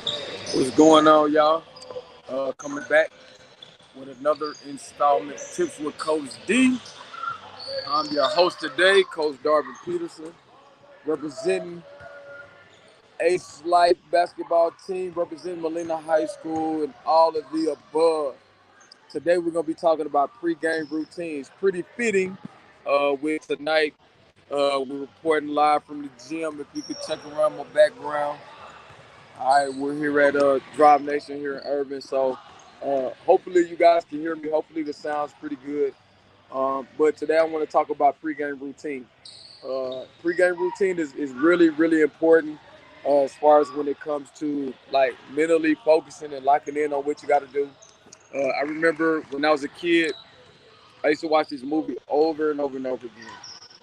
What's going on, y'all? Coming back with another installment of Tips with Coach D. I'm your host today, Coach Darvin Peterson, representing Ace Life basketball team, representing Molina High School, and all of the above. Today, we're going to be talking about pregame routines. Pretty fitting with tonight. We're reporting live from the gym. If you could check around my background. All right, we're here at Drive Nation here in Irving. So hopefully you guys can hear me. Hopefully the sound's pretty good. But today I want to talk about pregame routine. Pregame routine is really, really important as far as when it comes to like mentally focusing and locking in on what you got to do. I remember when I was a kid, I used to watch this movie over and over and over again.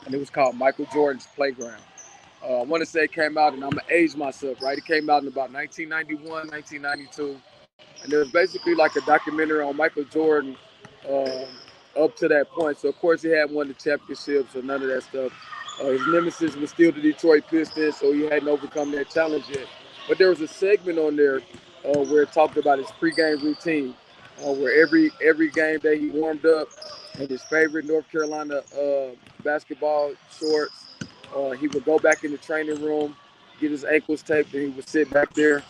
And it was called Michael Jordan's Playground. I want to say it came out, and I'm going to age myself, right? It came out in about 1991, 1992. And it was basically like a documentary on Michael Jordan um, up to that point. So, of course, he hadn't won the championships or none of that stuff. His nemesis was still the Detroit Pistons, so he hadn't overcome that challenge yet. But there was a segment on there where it talked about his pregame routine, where every game day he warmed up in his favorite North Carolina basketball shorts. He would go back in the training room, get his ankles taped, and he would sit back there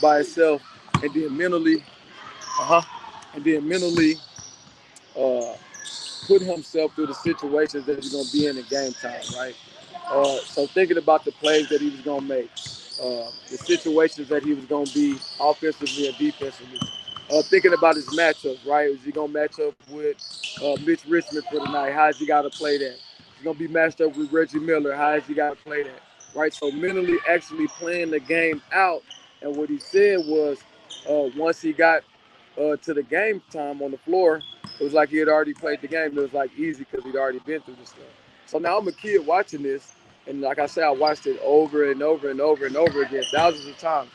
by himself, and then mentally uh, put himself through the situations that he's gonna be in game time, right? So thinking about the plays that he was gonna make, the situations that he was gonna be offensively and defensively. Thinking about his matchups, right? Is he gonna match up with Mitch Richmond for the night? How is he got to play that? He's gonna be matched up with Reggie Miller. How is he got to play that? Right. So mentally, actually playing the game out. And what he said was, once he got to the game time on the floor, it was like he had already played the game. It was like easy because he'd already been through this stuff. So now I'm a kid watching this, and like I said, I watched it over and over and over and over again, thousands of times.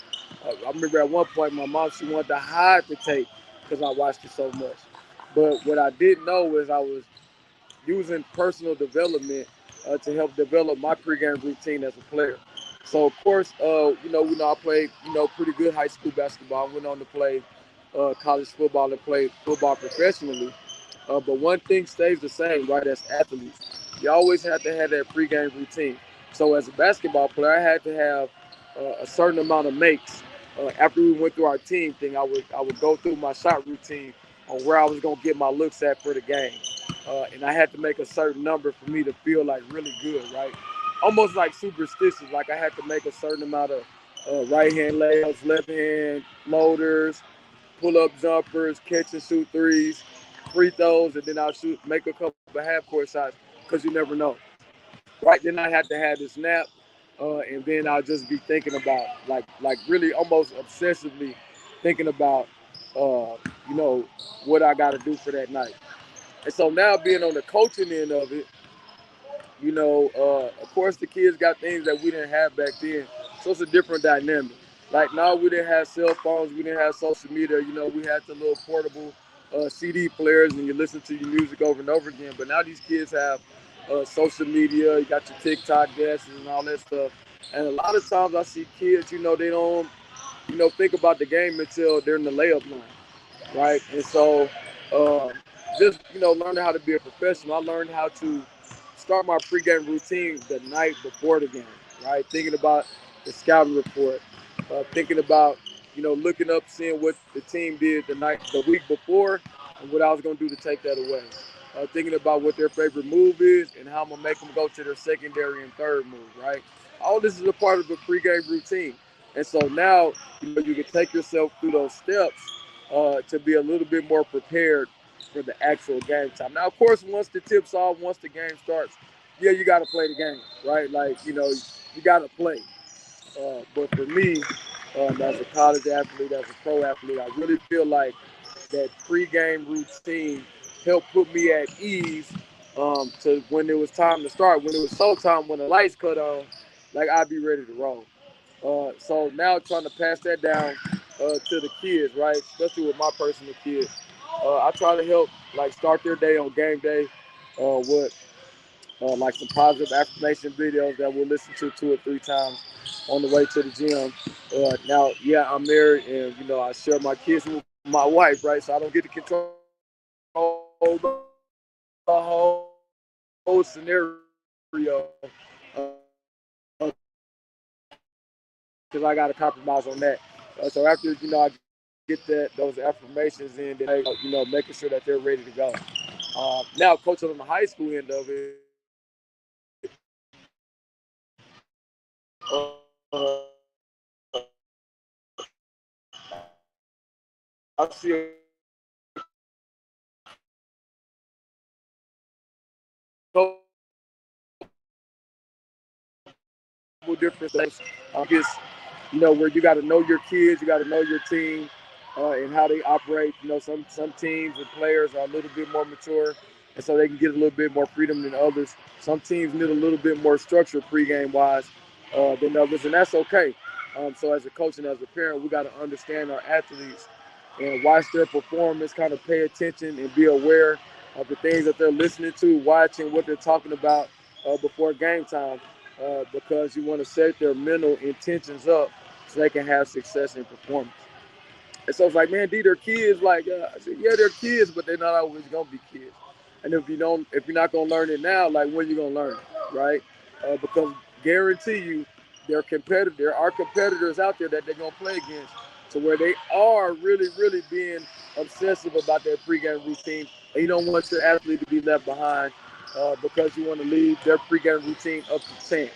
I remember at one point my mom, she wanted to hide the tape because I watched it so much. But what I didn't know was I was using personal development to help develop my pregame routine as a player. So of course, we know I played, pretty good high school basketball. I went on to play college football and play football professionally. But one thing stays the same, right? As athletes, you always have to have that pregame routine. So as a basketball player, I had to have a certain amount of makes. After we went through our team thing, I would go through my shot routine on where I was gonna get my looks at for the game, and I had to make a certain number for me to feel like really good, right? Almost like superstitious. Like I had to make a certain amount of right hand layups, left hand floaters, pull up jumpers, catch and shoot threes, free throws, and then I'll make a couple of half court shots because you never know. Right then I had to have this nap, and then I'll just be thinking about like really almost obsessively thinking about uh, you know what I got to do for that night. And so now being on the coaching end of it, of course the kids got things that we didn't have back then, so it's a different dynamic. Like now we didn't have cell phones, we didn't have social media. We had the little portable CD players, and you listen to your music over and over again. But now these kids have social media. You got your TikTok dances and all that stuff. And a lot of times I see kids, they don't, think about the game until they're in the layup line, right? And so, just learning how to be a professional, I learned how to start my pregame routine the night before the game, right? Thinking about the scouting report, thinking about looking up, seeing what the team did the week before, and what I was going to do to take that away. Thinking about what their favorite move is and how I'm gonna make them go to their secondary and third move, right? All this is a part of the pregame routine, and so now you can take yourself through those steps to be a little bit more prepared for the actual game time. Now, of course, once the tips off, once the game starts, yeah, you got to play the game, right? Like you got to play. But for me, as a college athlete, as a pro athlete, I really feel like that pregame routine helped put me at ease to when it was time to start. When it was showtime, when the lights cut on, like I'd be ready to roll. So now trying to pass that down to the kids, right? Especially with my personal kids. I try to help like start their day on game day with like some positive affirmation videos that we'll listen to 2 or 3 times. on the way to the gym. Now, yeah, I'm married, and I share my kids with my wife, right? So I don't get to control the whole scenario, because I got to compromise on that. So after I get those affirmations in, then making sure that they're ready to go. Now, coaching on the high school end of it, I see a couple different things. Where you got to know your kids, you got to know your team, and how they operate. Some teams and players are a little bit more mature, and so they can get a little bit more freedom than others. Some teams need a little bit more structure pregame wise than others, and that's okay. So as a coach and as a parent, we got to understand our athletes and watch their performance, kind of pay attention and be aware of the things that they're listening to, watching what they're talking about before game time, because you want to set their mental intentions up so they can have success in performance. And so it's like, man, they're kids. Like, I said, yeah, they're kids, but they're not always gonna be kids. And if you're not gonna learn it now, like, when you gonna learn it, right? Because guarantee you, there are competitors out there that they're gonna play against, to where they are really, really being obsessive about their pregame routine, and you don't want your athlete to be left behind because you want to leave their pregame routine up to chance.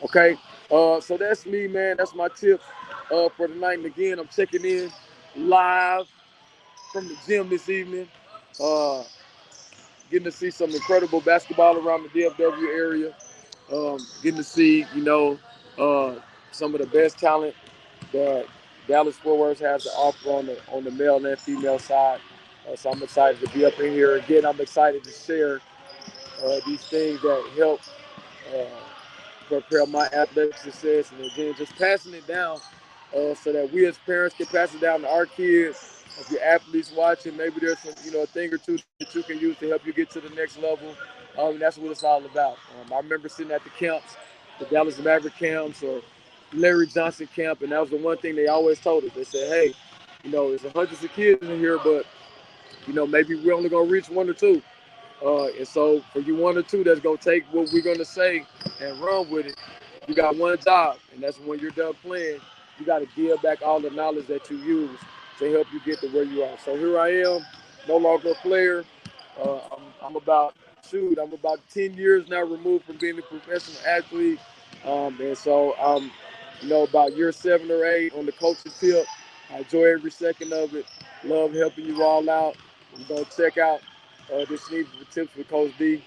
Okay, so that's me, man. That's my tip for tonight. And again, I'm checking in live from the gym this evening, uh, getting to see some incredible basketball around the DFW area. Getting to see, uh, some of the best talent that Dallas Fort Worth has to offer on the male and female side. So I'm excited to be up in here again. I'm excited to share these things that help uh, prepare my athletic success, and again, just passing it down so that we as parents can pass it down to our kids. If your athletes watching, maybe there's a thing or two that you can use to help you get to the next level. And that's what it's all about. I remember sitting at the camps, the Dallas Maverick camps or Larry Johnson camp, and that was the one thing they always told us. They said, hey, there's hundreds of kids in here, but maybe we're only gonna reach one or two. And so for you one or two that's gonna take what we're gonna say and run with it, you got one job, and that's when you're done playing, you got to give back all the knowledge that you use to help you get to where you are. So here I am, no longer a player. I'm about 10 years now removed from being a professional athlete. And so I'm, about year 7 or 8 on the coaching tip. I enjoy every second of it. Love helping you all out. We're going to check out this Need for Tips with Coach D.